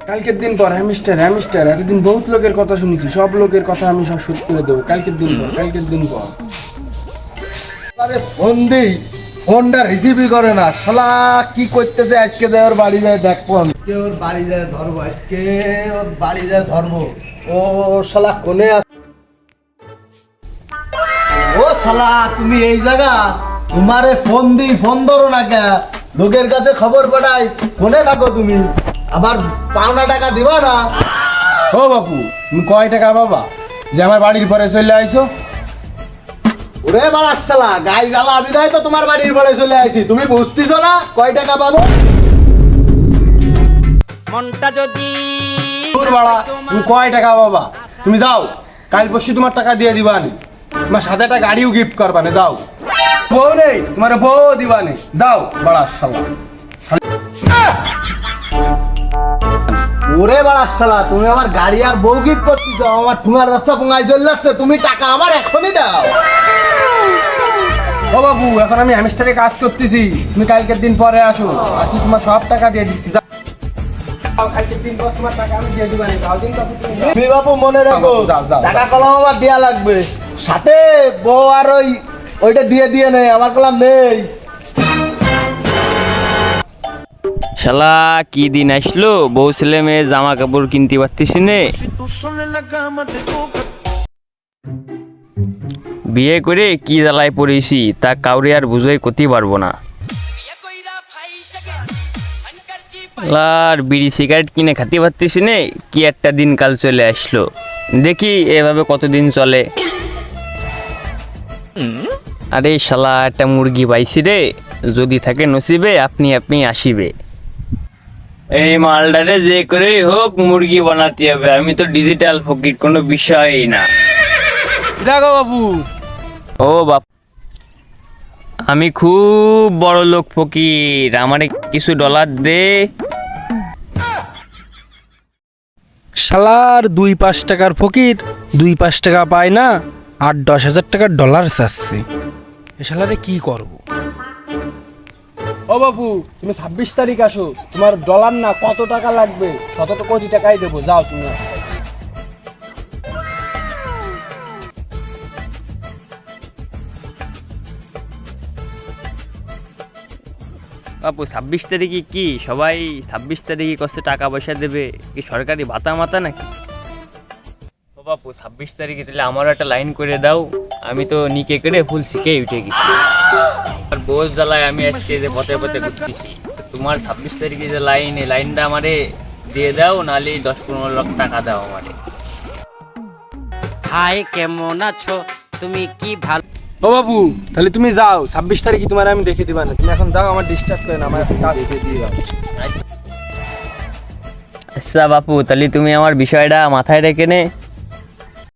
কালকের দিন পর হ্যামিস্টার হ্যামিস্টার এতদিন বহুত লোকের কথা শুনেছি, সব লোকের কথা আমি সব শুট করে দেবো কালকের দিন পর, কালকের দিন পর। আরে ফোন দিই, ফোনটা রিসিভই করে না, শালা কি করতেছে আজকে ওর বাড়ি যায় দেখবো আমি। ওর বাড়ি যায় ধরবো আজকে, ওর বাড়ি যায় ধরবো। ও শালা কোনে ও শালা তুমি এই জায়গা, তোমারে ফোন দিই ফোন ধরো না কে, লোকের কাছে খবর পাঠাই, কোনে থাকো তুমি, আবার পাওনা টাকা দিবা না? ও বাপু, তুমি কয় টাকা বাবা যে আমার বাড়ির পরে চলে আইছো? ওরে বাড়াস শালা, গাই জ্বালা আমি তাই তো তোমার বাড়ির পরে চলে আইছি, তুমি বুঝতেছো না কয় টাকা পাবো? মনটা যদি বাড়া, তুমি কয় টাকা বাবা? তুমি যাও, কাল পরশু তোমার টাকা দিয়ে দিবানি, তোমার সাথে একটা গাড়িও গিফট করবানে। যাও, বউ নেই তোমার, বউ দিবানে, যাও বাড়া শালা। ওরে বাড়াস শালা, তুমি আমার গাড়ি আর বউ গিফট করতেছো, আমার ঠুঙার ব্যবসা পুঙায় চলে আসছে, তুমি টাকা আমার এখনই দাও। ও বাবু, এখন আমি হ্যামস্টারে কাজ করতেছি, তুমি কালকের দিন পরে আসো, আজকে তোমার সব টাকা দিয়ে দিচ্ছি। যাও, কালকের দিন পর তোমার টাকা আমি দিয়ে দিবানি। যাও দিন বাবু, তুমি বাবু মনে রাখো, যাও, যাও, টাকা কলম আমার দেয়া লাগবে, সাথে বউ আর ওইটা দিয়ে নেই, আমার কলম নেই। শালা কি দিন আসলো, বউ ছেলে মেয়ে জামা কাপড় কিনতে পারতেছি নে। বিয়ে করে কি জ্বালায় পড়েছি তা কাউরে আর বুঝাই করতে পারবো না। আর বিড়ি সিগারেট কিনে খাতে পারতেছি নে, কি একটা দিনকাল চলে আসলো, দেখি এভাবে কতদিন চলে। আরে শালা একটা মুরগি পাইছি রে, যদি থাকে নসিবে আপনি আপনি আসিবে। এই মালটারে যে করেই হোক মুরগি বানাতে হবে, আমি তো ডিজিটাল ফকির, কোনো বিষয়ই না। দেখো বাবু, ও বাপ, আমি খুব বড় লোক ফকির, আমারে কিছু ডলার দে। শালার 2-5 টাকার ফকির, 2-5 টাকা পায় না, 8-10 হাজার টাকার ডলার চাচ্ছে, এ শালারে কি করবো? ও বাবু, তুমি 26 তারিখ আসো, তোমার ডলার না কত টাকা লাগবে, কত কোটি টাকাই দেবো, যাও তুমি। বাপু 26 তারিখে কি সবাই 26 তারিখে কষ্ট টাকা পয়সা দেবে, কি সরকারি ভাতা মাতা নাকি? ও বাপু 26 তারিখে তাহলে আমারও একটা লাইন করে দাও, আমি তো নিকে করে ফুল শিখে উঠে গেছি, আর বোঝ জ্বালায় আমি আজকে যে পথে পথে ঘুরতেছি। তোমার 26 তারিখে যে লাইন, এই লাইনটা আমারে দিয়ে দাও, নাহলে 10-15 লাখ টাকা দাও আমারে। হাই কেমন আছো তুমি, কি ভালো? ও বাবু, তাহলে তুমি যাও, 26 তারিখে তোমার আমি দেখে দিবা না, তুমি এখন যাও, আমার ডিস্টার্ব করে না, আমার একটা কাজ দেখে দিয়ে যাও। আচ্ছা বাপু, তাহলে তুমি আমার বিষয়টা মাথায় রেখে নে,